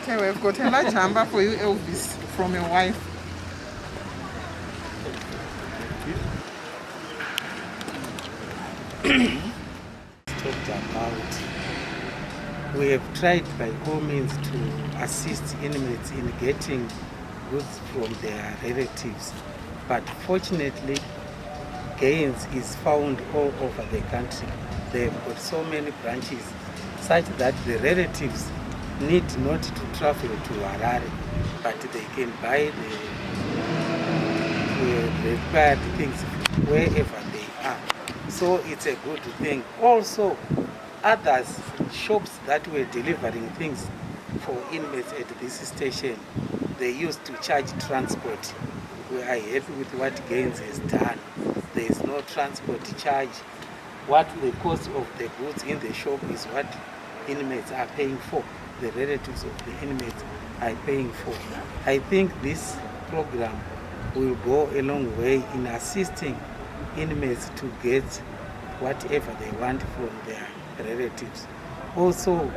Okay, we've got a large hamper for you, Elvis, from your wife. Talked about. We have tried by all means to assist inmates in getting goods from their relatives, but fortunately, gains is found all over the country. They've got so many branches such that the relatives need not to travel to Harare, but they can buy the required things wherever they are. So it's a good thing. Also, others, shops that were delivering things for inmates at this station, they used to charge transport. We are happy with what Gains has done. There is no transport charge. What the cost of the goods in the shop is what inmates are paying for. The relatives of the inmates are paying for. I think this program will go a long way in assisting inmates to get whatever they want from their relatives. Also,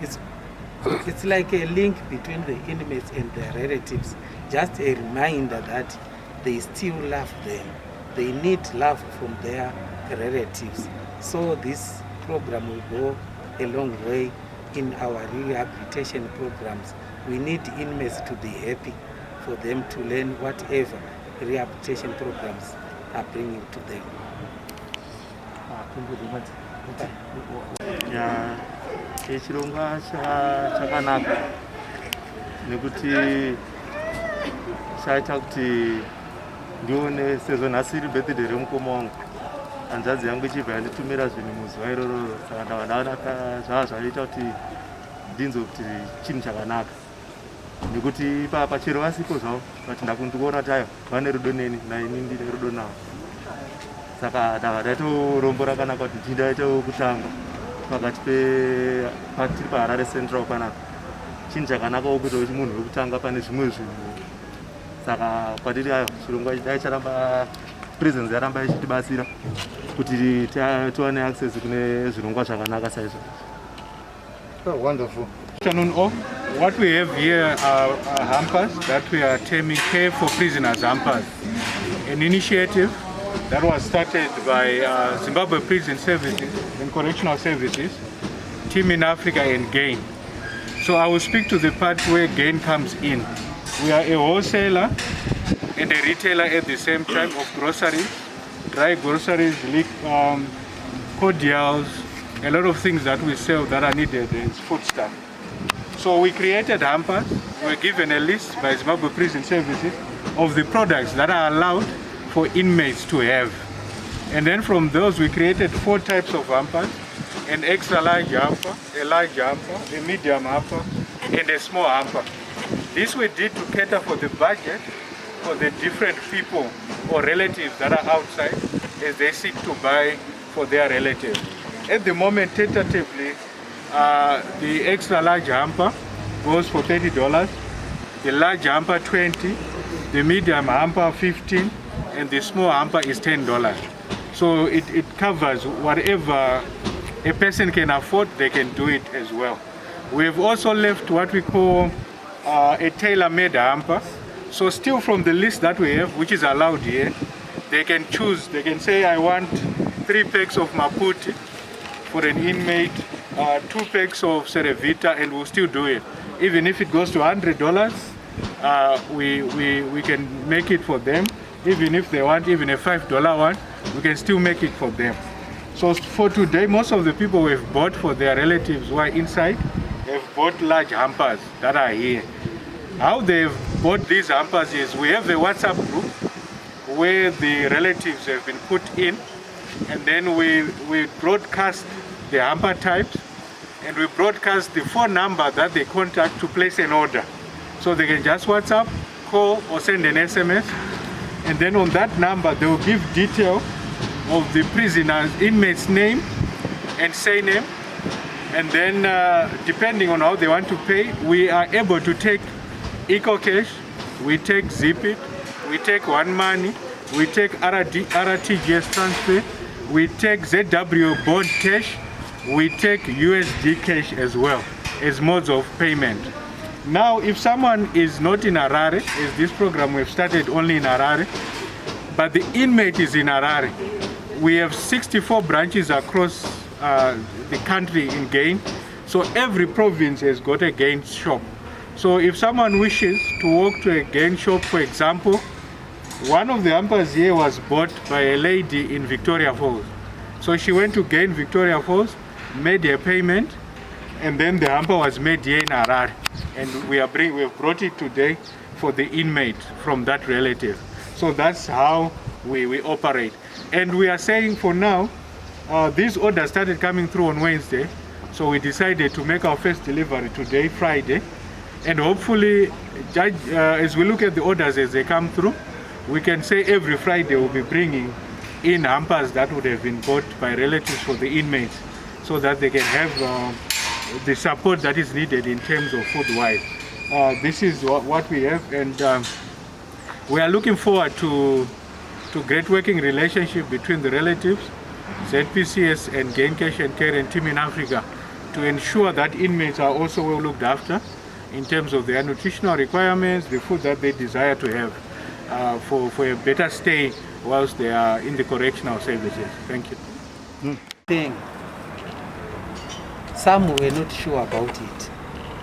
it's like a link between the inmates and their relatives. Just a reminder that they still love them. They need love from their relatives. So this program will go a long way in our rehabilitation programs. We need inmates to be happy for them to learn whatever rehabilitation programs are bringing to them. Chirongwa chakanaka nekuti chaita kuti ndione sezvo nhasi iri birthday remukoma wangu hanzvadzi yangu ichibva yanditumira zvinhu muzuva iroro, saka ndava ndaonaka zvava zvaita kuti ndinzwe kuti chinhu chakanaka, nekuti ipapa chero vasipo zvavo but ndakundikuona kuti ayo vane rudo neni naini ndine rudo navo, saka ndava ndaitotombo rakanaka kuti ndindaitawo kutanga pakati patiri paHarare Central panapa. Chinhu chakanakawo kuti munhu wekutanga pane zvimwe zvinhu, saka kwatiri ayo chirongwa dai charamba, presence yaramba ichitibatsira kuti tiwane access kune zvirongwa zvakanaka saizvo. Wonderful. Afternoon all. What we have here are hampers that we are terming Care for Prisoners hampers, an initiative that was started by Zimbabwe Prison Services and Correctional Services, Team in Africa and GAIN. So I will speak to the part where GAIN comes in. We are a wholesaler and a retailer at the same time of groceries, dry groceries, cordials, a lot of things that we sell that are needed as food stuff. So we created hampers. We were given a list by Zimbabwe Prison Services of the products that are allowed for inmates to have. And then from those we created 4 types of hampers: an extra large hamper, a large hamper, a medium hamper, and a small hamper. This we did to cater for the budget for the different people or relatives that are outside as they seek to buy for their relatives. At the moment, tentatively, the extra large hamper goes for $30, the large hamper $20, the medium hamper $15, and the small hamper is $10. So it covers whatever a person can afford, they can do it as well. We have also left what we call a tailor-made hamper. So still from the list that we have, which is allowed here, they can choose, they can say I want 3 packs of Maputi for an inmate, 2 packs of Cerevita, and we'll still do it. Even if it goes to $100, we can make it for them. Even if they want even a $5 one, we can still make it for them. So for today, most of the people who have bought for their relatives who are inside have bought large hampers that are here. How they've bought these hampers is we have a WhatsApp group where the relatives have been put in, and then we broadcast the hamper types, and we broadcast the phone number that they contact to place an order. So they can just WhatsApp, call, or send an SMS, and then on that number they will give detail of the prisoner's inmate's name and surname, and then depending on how they want to pay, we are able to take EcoCash, we take Zipit, we take One Money, we take RTGS transfer, we take ZW bond cash, we take USD cash as well as modes of payment. Now, if someone is not in Harare, as this program we've started only in Harare, but the inmate is in Harare, we have 64 branches across the country in Gain. So every province has got a Gain shop. So if someone wishes to walk to a Gain shop, for example, one of the hampers here was bought by a lady in Victoria Falls. So she went to Gain Victoria Falls, made a payment, and then the hamper was made here in Harare. And we've brought it today for the inmate from that relative. So that's how we operate. And we are saying for now, these orders started coming through on Wednesday. So we decided to make our first delivery today, Friday. And hopefully, as we look at the orders as they come through, we can say every Friday we'll be bringing in hampers that would have been bought by relatives for the inmates, so that they can have the support that is needed in terms of food-wise. This is what we have, and we are looking forward to great working relationship between the relatives, ZPCS and Gain Cash and Care and Team in Africa, to ensure that inmates are also well looked after in terms of their nutritional requirements, the food that they desire to have for a better stay whilst they are in the correctional services. Thank you. Some were not sure about it.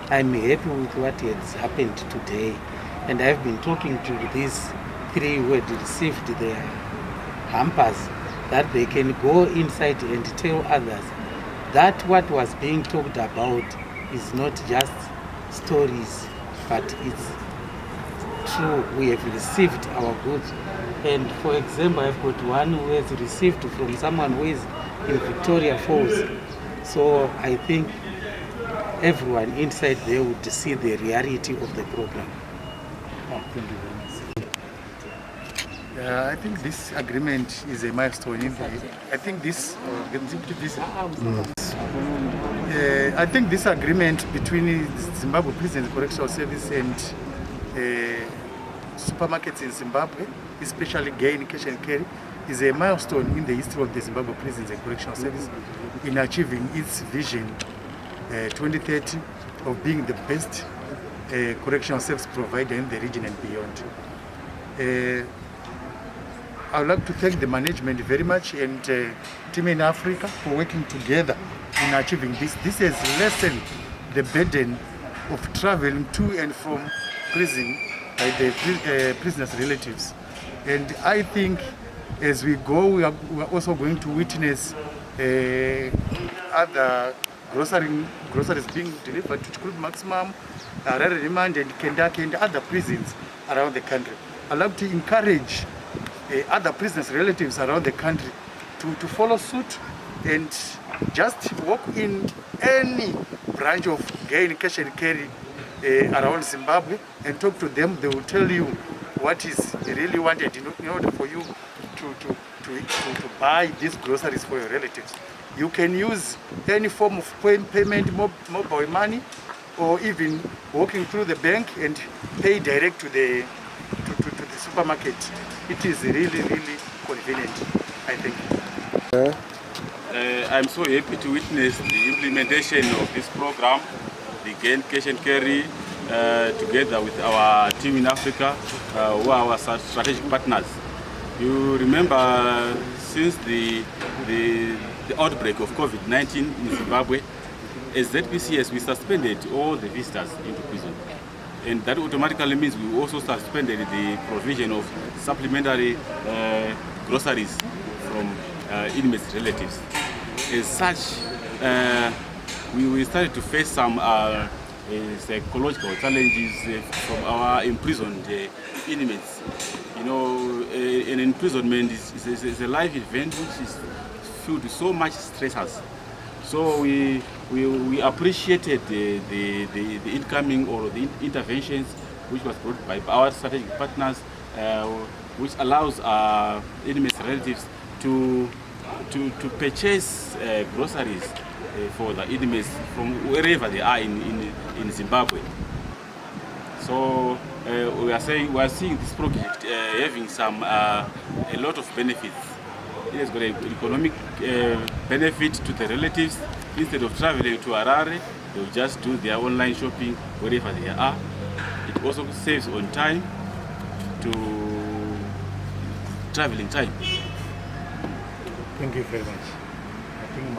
I'm happy with what has happened today, and I've been talking to these three who had received their hampers, that they can go inside and tell others that what was being talked about is not just stories, but it's true. We have received our goods. And for example, I've got one who has received from someone who is in Victoria Falls. So I think everyone inside there would see the reality of the program. Thank you very much. I think this agreement is a milestone. I think this agreement between Zimbabwe Prison Correctional Service and supermarkets in Zimbabwe, especially Gain Cash and Carry, is a milestone in the history of the Zimbabwe Prisons and Correctional Service in achieving its vision 2030 of being the best correctional service provider in the region and beyond. I would like to thank the management very much and Team in Africa for working together in achieving this. This has lessened the burden of traveling to and from prison by the prisoners' relatives. And I think as we go, we are also going to witness other groceries being delivered to Chikuru Maximum, Harare Remand and Kendaki and other prisons around the country. I'd like to encourage other prisoners' relatives around the country to follow suit and just walk in any branch of Gain Cash and Carry around Zimbabwe and talk to them. They will tell you what is really wanted in order for you to buy these groceries for your relatives. You can use any form of payment, mobile money, or even walking through the bank and pay direct to the supermarket. It is really, really convenient, I think. I'm so happy to witness the implementation of this program, the Gain Cash and Carry, together with our team in Africa, who are our strategic partners. You remember, since the outbreak of COVID-19 in Zimbabwe, as ZPCS, we suspended all the visitors into prison. And that automatically means we also suspended the provision of supplementary groceries from inmates' relatives. As such, we started to face some psychological challenges from our imprisoned inmates. You know, an imprisonment is a life event which is filled with so much stressors. So we appreciated the incoming or the interventions which was brought by our strategic partners, which allows inmates' relatives to purchase groceries for the inmates from wherever they are in Zimbabwe. So we are seeing this project having a lot of benefits. It has got an economic benefit to the relatives. Instead of traveling to Harare, they'll just do their online shopping wherever they are. It also saves on time, traveling time. Thank you very much. I think